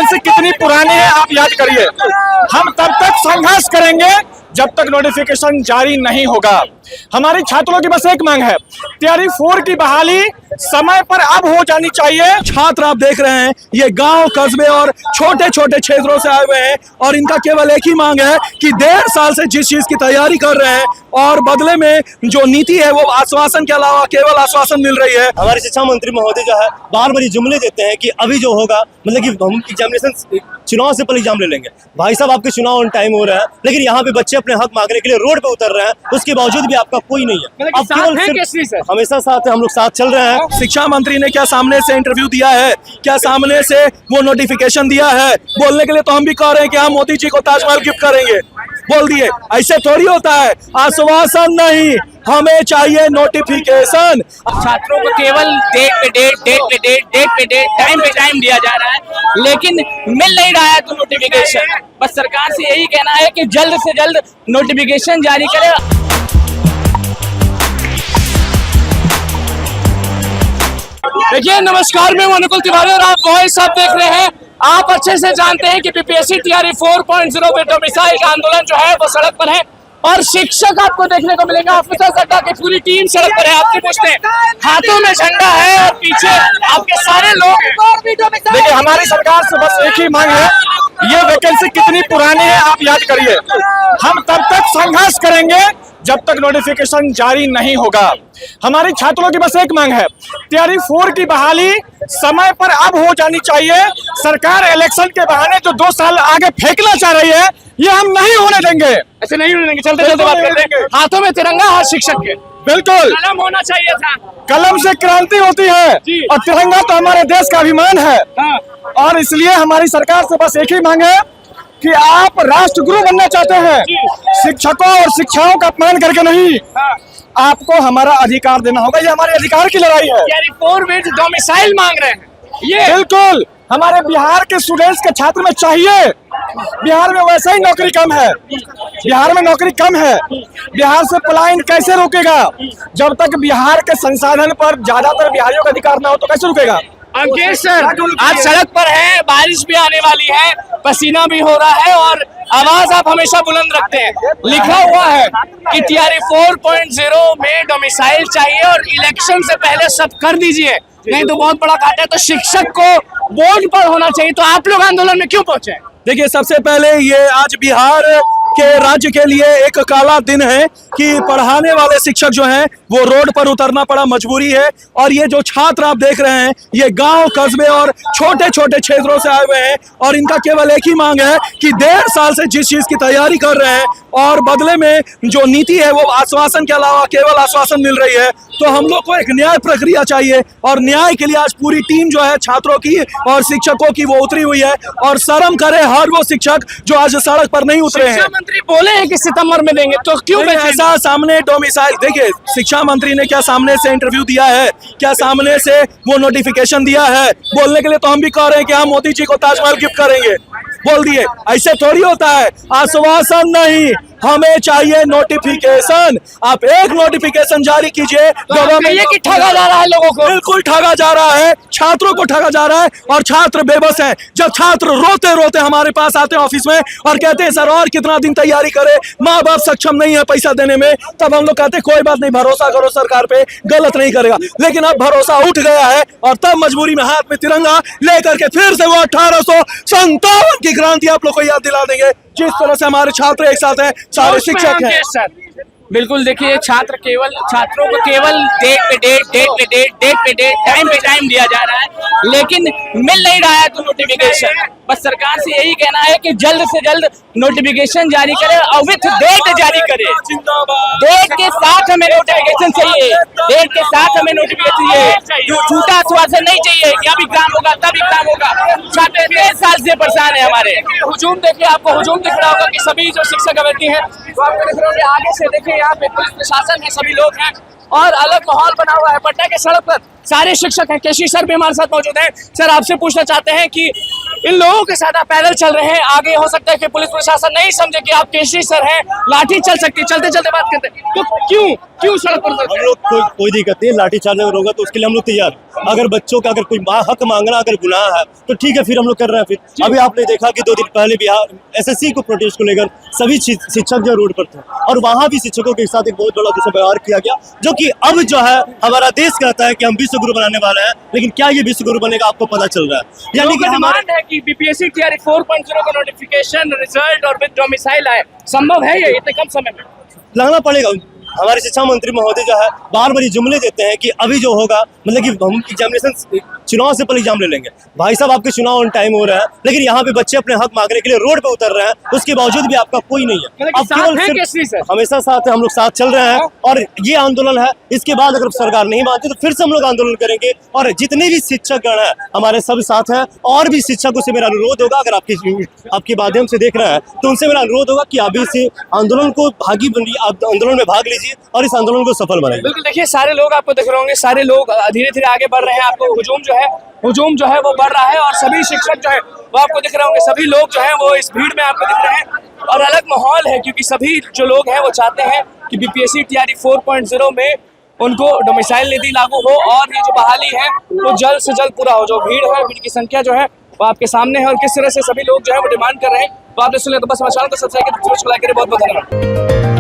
Vacancy कितनी पुरानी है आप याद करिए। हम तब तक संघर्ष करेंगे जब तक नोटिफिकेशन जारी नहीं होगा। हमारी छात्रों की बस एक मांग है, तैयारी 4 की बहाली समय पर अब हो जानी चाहिए। छात्र आप देख रहे हैं ये गांव कस्बे और छोटे छोटे क्षेत्रों से आए हुए हैं और इनका केवल एक ही मांग है कि 1.5 साल से जिस चीज की तैयारी कर रहे हैं और बदले में जो नीति है वो आश्वासन के अलावा केवल आश्वासन मिल रही है। हमारे शिक्षा मंत्री महोदय जो है बार बार जुमले देते हैं कि अभी जो होगा मतलब कि हम एग्जामिनेशन चुनाव से पहले एग्जाम ले लेंगे। भाई साहब आपके चुनाव ऑन टाइम हो रहा है, लेकिन यहाँ पे बच्चे अपने हक मांगने के लिए रोड पे उतर रहे हैं, उसके बावजूद भी आपका कोई नहीं है। आप केवल हमेशा साथ हम लोग साथ चल रहे हैं। शिक्षा मंत्री ने क्या सामने से इंटरव्यू दिया है, क्या सामने से वो नोटिफिकेशन दिया है? बोलने के लिए तो हम भी कह रहे हैं कि हम मोदी जी को ताजमहल गिफ्ट करेंगे, बोल दिए। ऐसे थोड़ी होता है, आश्वासन नहीं, हमें चाहिए नोटिफिकेशन। छात्रों को केवल डेट पे डेट टाइम पे टाइम दिया जा रहा है, लेकिन मिल नहीं रहा है तो नोटिफिकेशन। बस सरकार से यही कहना है कि जल्द से जल्द नोटिफिकेशन जारी करे। देखिए, नमस्कार, मैं अनुकुल तिवारी और आप वॉइस आप देख रहे हैं। आप अच्छे से जानते हैं कि बीपीएससी तैयारी 4.0 पे डोमिसाइल का आंदोलन जो है वो सड़क पर है और शिक्षक आपको देखने को मिलेगा। ऑफिसर्स अड्डा की पूरी टीम सड़क पर है। आपसे पूछते हैं, हाथों में झंडा है और पीछे आपके सारे लोग। देखिए, हमारी सरकार से बस एक ही मांग है, ये वैकेंसी कितनी पुरानी है आप याद करिए। हम तब तक संघर्ष करेंगे जब तक नोटिफिकेशन जारी नहीं होगा। हमारी छात्रों की बस एक मांग है, तैयारी 4 की बहाली समय पर अब हो जानी चाहिए। सरकार इलेक्शन के बहाने जो 2 साल आगे फेंकना चाह रही है, ये हम नहीं होने देंगे। ऐसे नहीं होने देंगे। चलते चलते बात करते हैं। हाथों में तिरंगा, हाथ शिक्षक के। बिल्कुल, कलम होना चाहिए था। कलम से क्रांति होती है और तिरंगा तो हमारे देश का अभिमान है। और इसलिए हमारी सरकार से बस एक ही मांग है कि आप राष्ट्रगुरु बनना चाहते हैं, शिक्षकों और शिक्षाओं का अपमान करके नहीं, आपको हमारा अधिकार देना होगा। ये हमारे अधिकार की लड़ाई है। तैयारी 4 विद डोमिसाइल मांग रहे हैं ये। बिल्कुल, हमारे बिहार के स्टूडेंट्स के छात्र में चाहिए। बिहार में वैसे ही नौकरी कम है, बिहार में नौकरी कम है। बिहार से पलायन कैसे रुकेगा? जब तक बिहार के संसाधन पर ज्यादातर बिहारियों का अधिकार ना हो तो कैसे रुकेगा? अंकेश सर, आज सड़क पर है, बारिश भी आने वाली है, पसीना भी हो रहा है और आवाज आप हमेशा बुलंद रखते हैं। लिखा हुआ है कि तैयारी 4.0 में डोमिसाइल चाहिए और इलेक्शन से पहले सब कर दीजिए, नहीं तो बहुत बड़ा घाटा है। तो शिक्षक को बोर्ड पर होना चाहिए, तो आप लोग आंदोलन में क्यों पहुंचे? देखिए, सबसे पहले ये आज बिहार के राज्य के लिए एक काला दिन है कि पढ़ाने वाले शिक्षक जो हैं वो रोड पर उतरना पड़ा, मजबूरी है। और ये जो छात्र आप देख रहे हैं ये गांव कस्बे और छोटे छोटे क्षेत्रों से आए हुए हैं और इनका केवल एक ही मांग है कि 1.5 साल से जिस चीज की तैयारी कर रहे हैं और बदले में जो नीति है वो आश्वासन के अलावा केवल आश्वासन मिल रही है। तो हम लोग को एक न्याय प्रक्रिया चाहिए और न्याय के लिए आज पूरी टीम जो है छात्रों की और शिक्षकों की वो उतरी हुई है। और शर्म करे हर वो शिक्षक जो आज सड़क पर नहीं उतरे हैं। मंत्री बोले हैं कि सितंबर में देंगे, तो क्यों ऐसा सामने डोमिसाइल? देखिए, शिक्षा मंत्री ने क्या सामने से इंटरव्यू दिया है, क्या सामने से वो नोटिफिकेशन दिया है? बोलने के लिए तो हम भी कह रहे हैं कि हम मोदी जी को ताजमहल गिफ्ट करेंगे, बोल दिए। ऐसे थोड़ी होता है, आश्वासन नहीं, हमें चाहिए नोटिफिकेशन। आप एक नोटिफिकेशन जारी कीजिए। गवर्नमेंट की ठगा जा रहा है लोगों को, बिल्कुल ठगा जा रहा है, छात्रों को ठगा जा रहा है और छात्र बेबस हैं। जब छात्र रोते रोते हमारे पास आते हैं ऑफिस में और कहते हैं सर और कितना दिन तैयारी करे, माँ बाप सक्षम नहीं है पैसा देने में, तब हम लोग कहते हैं कोई बात नहीं, भरोसा करो सरकार पे, गलत नहीं करेगा। लेकिन अब भरोसा उठ गया है और तब मजबूरी में हाथ में तिरंगा लेकर के फिर से वो 1857 की क्रांति आप लोग को याद दिला देंगे। जिस तरह से हमारे छात्र एक साथ हैं, सारे शिक्षक हैं। सर बिल्कुल, देखिए, छात्रों को केवल डेट पे डेट टाइम पे टाइम दिया जा रहा है, लेकिन मिल नहीं रहा है तो नोटिफिकेशन। बस सरकार से यही कहना है कि जल्द से जल्द नोटिफिकेशन जारी करे और विथ डेट जारी करे। डेट के साथ हमें नोटिफिकेशन चाहिए, डेट के साथ हमें नोटिफिकेशन चाहिए। झूठा आश्वासन नहीं चाहिए कि अब एग्जाम होगा तब एग्जाम होगा। छात्र 1.5 साल से परेशान है हमारे। हुजूम देखिए, आपको हुजूम दिख रहा होगा कि सभी जो शिक्षक अभ्यर्थी हैं वो आपको दिख रहे होंगे। आगे से देखिए, यहाँ पे पुलिस प्रशासन है, सभी लोग हैं और अलग माहौल बना हुआ है। पटना के सड़क पर सारे शिक्षक हैं। केसी सर भी हमारे साथ मौजूद हैं। सर, आपसे पूछना चाहते हैं कि इन लोगों के साथ आप पैदल चल रहे हैं, आगे हो सकता है कि पुलिस प्रशासन नहीं समझे कि आप केसरी सर हैं, लाठी चल सकती है, चलते चलते बात करते हैं, तो क्यों सड़क पर उतरते हम हैं? लोग कोई दिक्कत नहीं, लाठी चार्ज अगर होगा तो उसके लिए हम लोग तैयार। अगर बच्चों का अगर कोई हक मांगना अगर गुनाह है तो ठीक है, फिर हम लोग कर रहे हैं। फिर अभी आपने देखा कि 2 दिन पहले बिहार एसएससी को प्रोटेस्ट को लेकर सभी शिक्षक जो रोड पर थे, और वहां भी शिक्षकों के साथ एक बहुत बड़ा दुष्व्यवहार किया गया, जो कि अब जो है हमारा देश कहता है कि हम विश्व गुरु बनाने वाले हैं, लेकिन क्या ये विश्व गुरु बनेगा आपको पता चल रहा है। यानी कि हमारे डिमांड है कि बीपीएससी टीआरई 4.0 का नोटिफिकेशन, रिजल्ट और विद डोमिसाइल आए, संभव है ये इतने कम समय में? लगना पड़ेगा। हमारे शिक्षा मंत्री महोदय जो है बार बार ये जुमले देते हैं कि अभी जो होगा मतलब कि हम एग्जामिनेशन चुनाव से पहले एग्जाम ले लेंगे। भाई साहब आपके चुनाव ऑन टाइम हो रहा है, लेकिन यहाँ पे बच्चे अपने हक मांगने के लिए रोड पे उतर रहे हैं, उसके बावजूद भी आपका कोई नहीं है। मतलब कि साथ हैं केसरी सर? हमेशा साथ है, हम लोग साथ चल रहे हैं और ये आंदोलन है। इसके बाद अगर सरकार नहीं मानती तो फिर से हम लोग आंदोलन करेंगे, और जितने भी शिक्षक गण है हमारे सब साथ हैं। और भी शिक्षकों से मेरा अनुरोध होगा, अगर आपके माध्यम से देख रहे हैं तो उनसे मेरा अनुरोध होगा कि अभी से आंदोलन को आंदोलन में भाग लीजिए और इस आंदोलन को सफल बनाइए। बिल्कुल, देखिए सारे लोग आपको दिख रहे होंगे, सारे लोग धीरे धीरे आगे बढ़ रहे हैं। आपको हुजूम जो है वो बढ़ रहा है, और सभी शिक्षक जो है वो आपको दिख रहे होंगे, सभी लोग जो है वो इस भीड़ में आपको दिख रहे हैं। और अलग माहौल है, क्योंकि सभी जो लोग हैं वो चाहते हैं कि बीपीएससी टीआरई 4.0 में उनको डोमिसाइल नीति लागू हो, और ये जो बहाली है वो जल्द से जल्द पूरा हो। जो भीड़ की संख्या जो है वो आपके सामने है, और किस तरह से सभी लोग जो है वो डिमांड कर रहे हैं, वो आपने सुने। तो बस हमारे चैनल को सब्सक्राइब करके बहुत बहुत धन्यवाद।